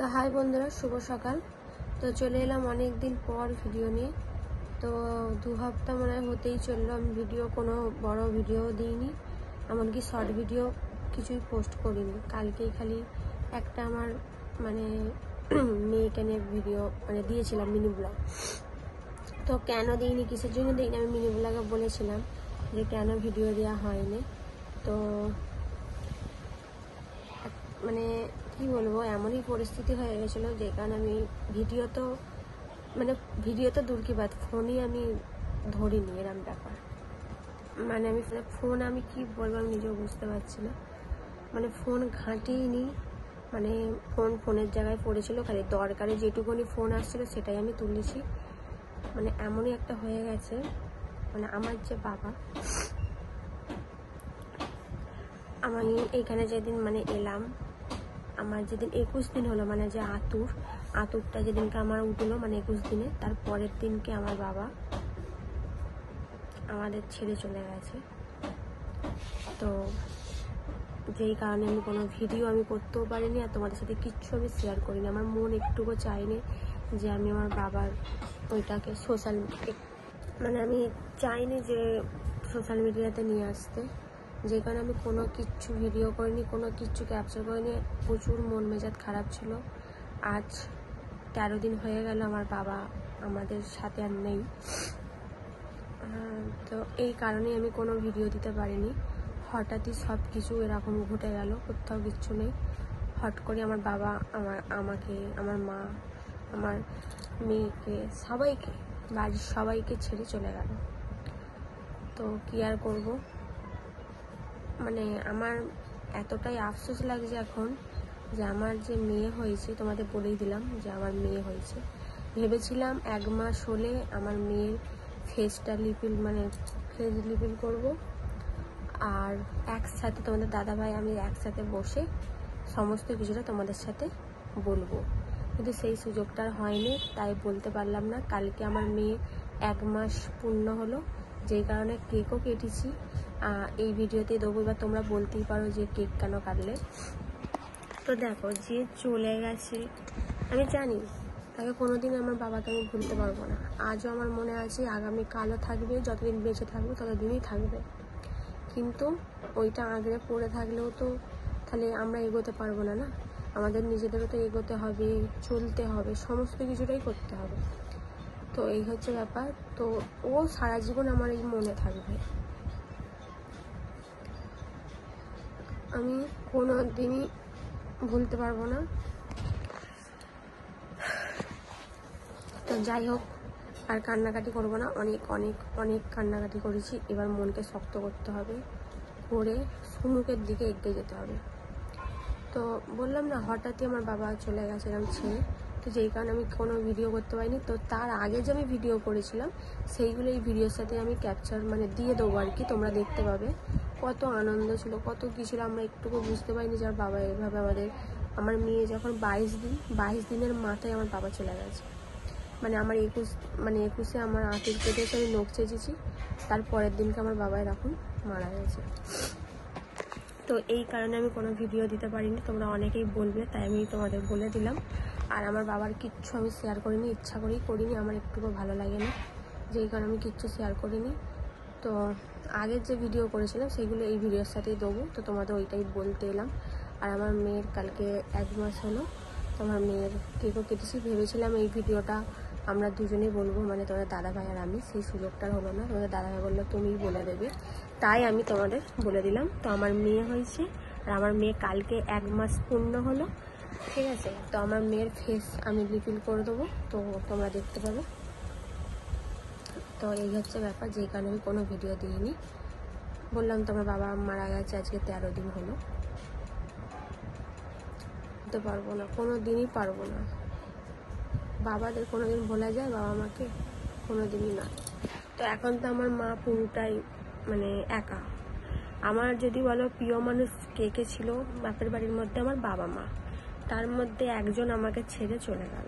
তো হাই বন্ধুরা, শুভ সকাল। তো চলে এলাম অনেক দিন পর ভিডিও নিয়ে। তো 2 সপ্তাহ মনে হয় হতেই চললো, আমি কোনো বড় ভিডিও দিইনি, এমনকি শর্ট ভিডিও কিছুই পোস্ট করিনি। কালকেই খালি একটা আমার মেয়েকে নিয়ে ভিডিও দিয়েছিলাম, মিনি ব্লগ। তো কেন দিইনি, কিসের জন্য দিইনি, আমি মিনি ব্লগে বলেছিলাম যে কেন ভিডিও দেওয়া হয়নি। তো কি বলবো, এমনই পরিস্থিতি হয়ে গেছিলো যে কারণে আমি ভিডিও তো দূর কি বাদ, ফোনই আমি ধরিনি, এরম ব্যাপার। আমি ফোন আমি কি বলবো আমি নিজেও বুঝতে পারছি না। ফোন ঘাঁটিনি, ফোনের জায়গায় পড়েছিল, খালি দরকারে যেটুকুনি ফোন আসছিল সেটাই আমি তুলেছি। এমনই একটা হয়ে গেছে। আমার যে বাবা, আমি এইখানে যেদিন এলাম, আমার যেদিন 21 দিন হলো, যে আতুরটা যেদিনকে আমার উঠলো 21 দিনে, তার পরের দিনকে আমার বাবা আমাদের ছেড়ে চলে গেছে। তো যেই কারণে আমি কোনো ভিডিও আমি করতেও পারিনি, আর তোমাদের সাথে কিচ্ছু আমি শেয়ার করিনি। আমার মন একটুকু চাইনি যে আমি আমার বাবার ওইটাকে আমি চাইনি যে সোশ্যাল মিডিয়াতে নিয়ে আসতে, যে কারণে আমি কোনো কিচ্ছু ভিডিও করিনি, কোনো কিচ্ছু ক্যাপচার করিনি। প্রচুর মন মেজাজ খারাপ ছিল। আজ 13 দিন হয়ে গেল আমার বাবা আমাদের সাথে আর নেই। তো এই কারণেই আমি কোনো ভিডিও দিতে পারিনি। হঠাৎই সব কিছু এরকম ঘটে গেল, কোথাও কিচ্ছু নেই। হট করে আমার বাবা আমাকে, আমার মা, আমার মেয়েকে, সবাইকে, বাড়ির সবাইকে ছেড়ে চলে গেল। তো কি আর করবো, আমার এতটাই আফসোস লাগছে এখন যে আমার যে মেয়ে হয়েছে, তোমাদের বলেই দিলাম যে আমার মেয়ে হয়েছে। ভেবেছিলাম 1 মাস হলে আমার মেয়ের ফেসটা ফেস লিপিল করব, আর একসাথে তোমাদের দাদাভাই আমি একসাথে বসে সমস্ত কিছুটা তোমাদের সাথে বলবো, কিন্তু সেই সুযোগটা হয়নি, তাই বলতে পারলাম না। কালকে আমার মেয়ে 1 মাস পূর্ণ হলো, যেই কারণে কেকও কেটেছি। এই ভিডিওতে দেবো। এবার তোমরা বলতেই পারো যে কেক কেন কাটলে। তো দেখো, যে চলে গেছে আমি জানি তাকে কোনোদিন আমার বাবাকে আমি ভুলতে পারবো না। আজও আমার মনে আছে, আগামীকালও থাকবে, যতদিন বেঁচে থাকবে ততদিনই থাকবে। কিন্তু ওইটা আঁকড়ে পড়ে থাকলেও তো তাহলে আমরা এগোতে পারবো না। আমাদের নিজেদেরও তো এগোতে হবে, চলতে হবে, সমস্ত কিছুটাই করতে হবে। তো এই হচ্ছে ব্যাপার। তো ও সারা জীবন আমার এই মনে থাকবে। আমি কোনো দিনই ভুলতে পারবো না। তো যাই হোক, আর কান্নাকাটি করবো না। অনেক অনেক অনেক কান্নাকাটি করেছি। এবার মনকে শক্ত করতে হবে, করে সুমুখের দিকে এগিয়ে যেতে হবে। তো বললাম না, হঠাৎই আমার বাবা চলে গেছে এরকম ছেড়ে। তো যেই কারণে আমি কোনো ভিডিও করতে পারিনি। তো তার আগে যে আমি ভিডিও করেছিলাম সেইগুলো এই ভিডিওর সাথে আমি ক্যাপচার দিয়ে দেবো আর কি, তোমরা দেখতে পাবে। কত আনন্দ ছিল, কত কী ছিল, আমরা একটুকু বুঝতে পারিনি যে বাবা এভাবে আমার মেয়ে যখন 22 দিনের মাথায় আমার বাবা চলে গেছে। আমার 21 আমার আঁতুর কেটেছে, আমি নখ চেঁচেছি, তার পরের দিনকে আমার বাবা এরকম মারা গেছে। তো এই কারণে আমি কোনো ভিডিও দিতে পারিনি, তোমরা অনেকেই বলবে, তাই আমি তোমাদের বলে দিলাম। আর আমার বাবার কিচ্ছু আমি শেয়ার করিনি, ইচ্ছা করেই করিনি, আমার একটুকু ভালো লাগে না, যেই কারণে আমি কিচ্ছু শেয়ার করিনি। তো আগের যে ভিডিও করেছিলাম সেগুলো এই ভিডিওর সাথেই দেবো। তো তোমাদের ওইটাই বলতে এলাম। আর আমার মেয়ের কালকে 1 মাস হলো, তো আমার মেয়ের কেকও কেটেছি। ভেবেছিলাম এই ভিডিওটা আমরা দুজনেই বলবো, তোমাদের দাদাভাই আর আমি, সেই সুযোগটা হলো না। তোমাদের দাদাভাই বললো তুমিই বলে দেবে, তাই আমি তোমাদের বলে দিলাম। তো আমার মেয়ে হয়েছে, আর আমার মেয়ে কালকে 1 মাস পূর্ণ হলো, ঠিক আছে। তো আমার মেয়ের ফেস আমি লিপিল করে দেবো, তো তোমরা দেখতে পাবে। তো এই হচ্ছে ব্যাপার, যেই কারণে আমি কোনো ভিডিও দিইনি। বললাম তোমার বাবা মারা গেছে, আজকে 13 দিন হলো। দিতে পারবো না, কোনো দিনই পারবো না। বাবাদের কোনো দিন ভোলা যায়, বাবা মাকে? কোনো দিনই না। তো এখন তো আমার মা পুরোটাই একা। আমার যদি বলো প্রিয় মানুষ কে কে ছিল বাপের বাড়ির মধ্যে, আমার বাবা মা, তার মধ্যে একজন আমাকে ছেড়ে চলে গেল।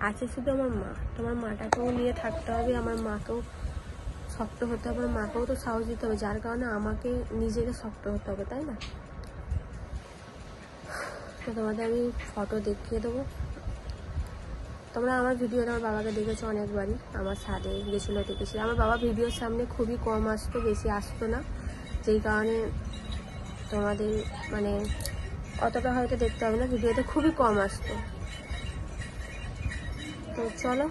আছে শুধু আমার মা। তোমার মাটাকেও নিয়ে থাকতে হবে, আমার মাকেও শক্ত হতে হবে, আমার মাকেও তো সাহস দিতে হবে, যার কারণে আমাকে নিজেকে শক্ত হতে হবে, তাই না? তো তোমাদের আমি ফটো দেখিয়ে দেবো। তোমরা আমার ভিডিওতে আমার বাবাকে দেখেছো অনেকবারই, আমার ছাদে গেছিলো দেখেছি। আমার বাবা ভিডিওর সামনে খুবই কম আসতো, বেশি আসতো না, যেই কারণে তোমাদের মানে অতটা হয়তো দেখতে হবে না, ভিডিওতে খুবই কম আসতো। তো চলো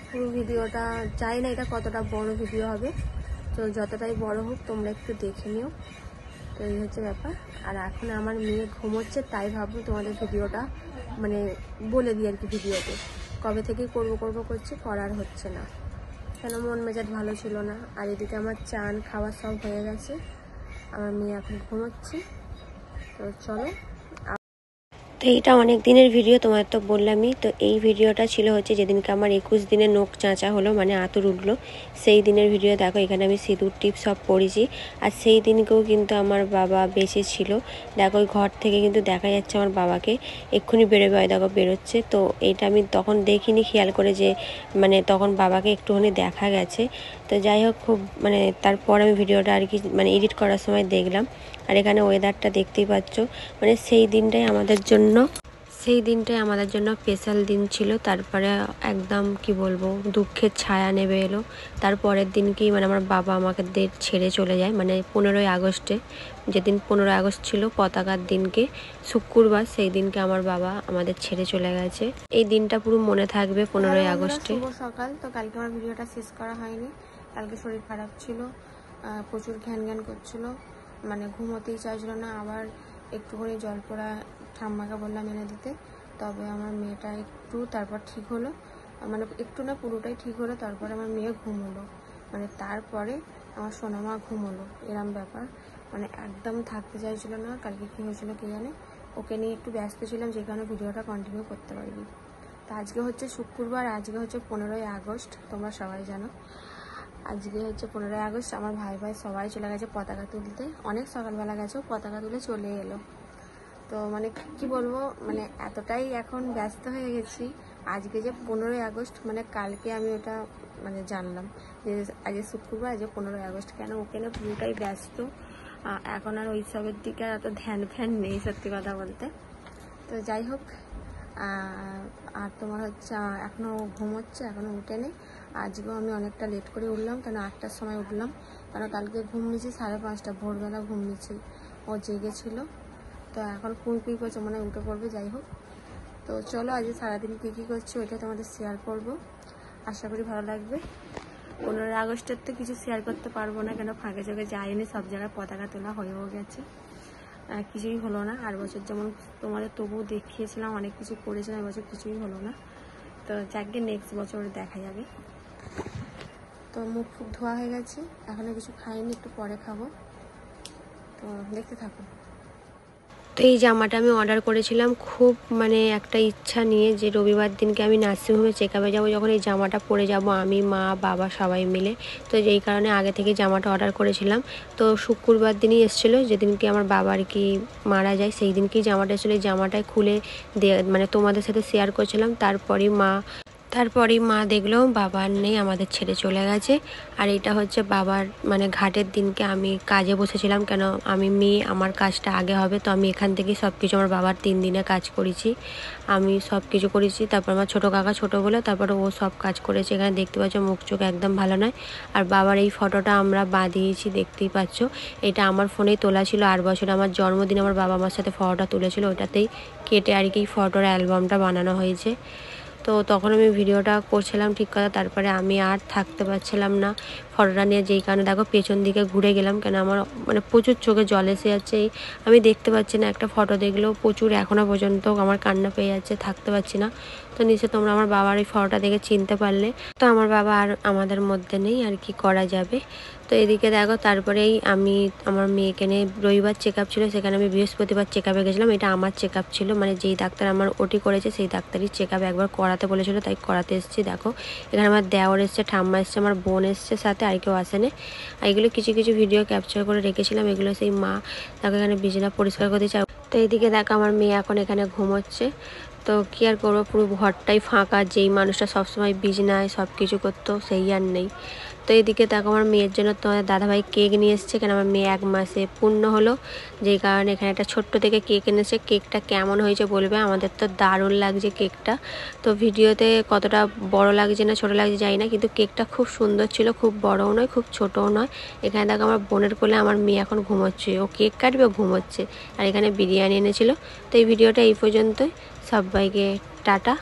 পুরো ভিডিওটা, চাই না এটা কতটা বড় ভিডিও হবে, তো যতটাই বড় হোক তোমরা একটু দেখে নিও। তো এই হচ্ছে ব্যাপার। আর এখন আমার মেয়ে ঘুমোচ্ছে, তাই ভাববো তোমাদের ভিডিওটা মানে বলে দিই আর কি। ভিডিওতে কবে থেকে করবো করছি, করার হচ্ছে না, কেন মন মেজাজ ভালো ছিল না। আর এদিকে আমার চান খাওয়া সব হয়ে গেছে, আমার মেয়ে এখন ঘুমোচ্ছে। তো চলো। তো এইটা অনেক দিনের ভিডিও, তোমার তো বললামই। তো এই ভিডিওটা ছিল হচ্ছে যেদিনকে আমার 21 দিনের নখ চাঁচা হলো, মানে আঁতুর উঠলো, সেই দিনের ভিডিও। দেখো এখানে আমি সিঁদুর টিপ সব পরেছি। আর সেই দিনকেও কিন্তু আমার বাবা বেঁচে ছিল। দেখো ওই ঘর থেকে কিন্তু দেখা যাচ্ছে আমার বাবাকে, এক্ষুনি বেরোবে, হয় দেখো বেরোচ্ছে। তো এইটা আমি তখন দেখিনি খেয়াল করে যে মানে তখন বাবাকে একটুখানি দেখা গেছে। তো যাই হোক, খুব মানে তারপর আমি ভিডিওটা আর কি মানে এডিট করার সময় দেখলাম। আর এখানে ওয়েদারটা দেখতেই পাচ্ছ, মানে সেই দিনটাই আমাদের জন্য স্পেশাল দিন ছিল। তারপরে একদম কি বলবো, দুঃখের ছায়া নেমে এলো। তারপরের দিনকেই মানে আমার বাবা আমাকে ছেড়ে চলে যায়, মানে 15ই আগস্টে, যেদিন 15 আগস্ট ছিল পতাকার দিনকে, শুক্রবার, সেই দিনকে আমার বাবা আমাদের ছেড়ে চলে গেছে। এই দিনটা পুরো মনে থাকবে 15ই আগস্টে। শুভ সকাল। তো কালকে আমার ভিডিওটা শেষ করা হয়নি, কালকে শরীর খারাপ ছিল, প্রচুর ঘ্যান করছিল, মানে ঘুমোতেই চাইছিল না। আবার একটুখানি জল পোড়া ঠাম্মাকে বললাম এনে দিতে, তবে আমার মেয়েটা একটু তারপর ঠিক হলো, মানে একটু না পুরোটাই ঠিক হলো। তারপরে আমার মেয়ে ঘুমোলো, মানে তারপরে আমার সোনামা ঘুমোলো, এরম ব্যাপার। মানে একদম থাকতে চাইছিল না। কালকে কী হয়েছিল কে জানে, ওকে নিয়ে একটু ব্যস্ত ছিলাম, যে কারণে ভিডিওটা কন্টিনিউ করতে পারিনি। তো আজকে হচ্ছে শুক্রবার, আজকে হচ্ছে 15ই আগস্ট, তোমরা সবাই জানো আজকে হচ্ছে 15ই আগস্ট। আমার ভাই সবাই চলে গেছে পতাকা তুলতে, অনেক সকালবেলা গেছে, পতাকা তুলে চলে এলো। তো মানে কি বলবো, মানে এতটাই এখন ব্যস্ত হয়ে গেছি। আজকে যে 15ই আগস্ট, মানে কালকে আমি ওটা মানে জানলাম যে আজকে শুক্রবার, আজকে 15ই আগস্ট। কেন ওখানে পুরোটাই ব্যস্ত, এখন আর ওই সবের দিকে আর এত ধ্যান ফ্যান নেই, সত্যি কথা বলতে। তো যাই হোক, আর তোমার হচ্ছে এখনও ঘুমোচ্ছে, এখনও উঠেনি। আজকেও আমি অনেকটা লেট করে উঠলাম, কেন 8টার সময় উঠলাম, কারণ কালকে ঘুম নিয়েছি 5:30, ভোরবেলা ঘুম নিয়েছি, ও জেগেছিল। তো এখন কুঁই করছে, মনে হয় উঠে পড়বে। যাই হোক, তো চলো আজকে সারাদিন কী করছি ওইটা তোমাদের শেয়ার করব, আশা করি ভালো লাগবে। 15ই আগস্টের তো কিছু শেয়ার করতে পারবো না, কেন ফাঁকে চোখে যায়নি, সব জায়গায় পতাকা তোলা হয়েও গেছে, কিছুই হলো না। আর বছর যেমন তোমাদের তবুও দেখিয়েছিলাম, অনেক কিছু করেছিলাম, এবছর কিছুই হলো না। তো যাকে নেক্সট বছর দেখা যাবে। তো মুখ ধোয়া হয়ে গেছে, এখনও কিছু খাইনি, একটু পরে খাবো। তো দেখতে থাকো। তো এই জামাটা আমি অর্ডার করেছিলাম খুব মানে একটা ইচ্ছা নিয়ে, যে রবিবার দিনকে আমি নার্সিংহোমে চেক আপে যাবো, যখন এই জামাটা পরে যাব আমি, মা, বাবা সবাই মিলে। তো যেই কারণে আগে থেকে জামাটা অর্ডার করেছিলাম। তো শুক্রবার দিনই এসেছিলো, যেদিনকে আমার বাবা আর কি মারা যায়, সেই দিনকেই জামাটা এসেছিলো। এই জামাটায় খুলে মানে তোমাদের সাথে শেয়ার করছিলাম। তারপরেই মা দেখলো বাবা আর নেই, আমাদের ছেড়ে চলে গেছে। আর এটা হচ্ছে বাবার মানে ঘাটের দিনকে আমি কাজে বসেছিলাম, কেন আমি মেয়ে, আমার কাজটা আগে হবে। তো আমি এখান থেকেই সব কিছু আমার বাবার 3 দিনে কাজ করেছি, আমি সব কিছু করেছি। তারপর আমার ছোটো কাকা ছোটো বলে, তারপরে ও সব কাজ করেছে। এখানে দেখতে পাচ্ছ মুখ চোখ একদম ভালো নয়। আর বাবার এই ফটোটা আমরা বাঁধিয়েছি, দেখতেই পাচ্ছ। এটা আমার ফোনেই তোলা ছিল, 8 বছর আমার জন্মদিন আমার বাবা আমার সাথে ফটোটা তুলেছিল, ওটাতেই কেটে আর কি ফটোর অ্যালবামটা বানানো হয়েছে। তো তখন আমি ভিডিওটা করছিলাম ঠিক কথা, তারপরে আমি আর থাকতে পারছিলাম না ফটোটা নিয়ে, যেই কারণে দেখো পেছন দিকে ঘুরে গেলাম, কেন আমার মানে প্রচুর চোখে জল এসে যাচ্ছে। আমি দেখতে পাচ্ছি না, একটা ফটো দেখলেও প্রচুর এখনও পর্যন্ত আমার কান্না পেয়ে যাচ্ছে, থাকতে পারছি না। তো নিশ্চয় তোমরা আমার বাবার এই ফটোটা দেখে চিনতে পারলে। তো আমার বাবা আর আমাদের মধ্যে নেই, আর কি করা যাবে। তো এদিকে দেখো, তারপরেই আমি আমার মেয়েকে নিয়ে রবিবার চেক আপ ছিল, সেখানে আমি বৃহস্পতিবার চেক আপে গেছিলাম। এটা আমার চেক আপ ছিল, মানে যেই ডাক্তার আমার ওটি করেছে সেই ডাক্তারই চেক আপ একবার করাতে বলেছিল, তাই করাতে এসেছি। দেখো এখানে আমার দেওর এসছে, ঠাম্মা এসছে, আমার বোন এসছে সাথে, আর কেউ আসেনি। আর এগুলো কিছু ভিডিও ক্যাপচার করে রেখেছিলাম, এগুলো সেই মা দেখো এখানে বিছানা পরিষ্কার করতে চাও। তো এইদিকে দেখো আমার মেয়ে এখন এখানে ঘুমোচ্ছে। তো কী আর করবো, পুরো ঘরটাই ফাঁকা, যেই মানুষটা সবসময় বিছানায় সব কিছু করতো সেই আর নেই। তো এদিকে দেখো আমার মেয়ের জন্য তোমাদের দাদাভাই কেক নিয়ে এসছে, কেন আমার মেয়ে 1 মাসে পূর্ণ হলো, যেই কারণে এখানে একটা ছোট্ট থেকে কেক এনেছে। কেকটা কেমন হয়েছে বলবে, আমাদের তো দারুণ লাগছে কেকটা। তো ভিডিওতে কতটা বড় লাগছে না ছোট লাগছে জানি না, কিন্তু কেকটা খুব সুন্দর ছিল, খুব বড়ও নয় খুব ছোটও নয়। এখানে দেখো আমার বোনের কোলে আমার মেয়ে এখন ঘুমোচ্ছে, ও কেক কাটবে ঘুমোচ্ছে। আর এখানে বিরিয়ানি এনেছিল। তো এই ভিডিওটা এই পর্যন্তই, সবাইকে টাটা।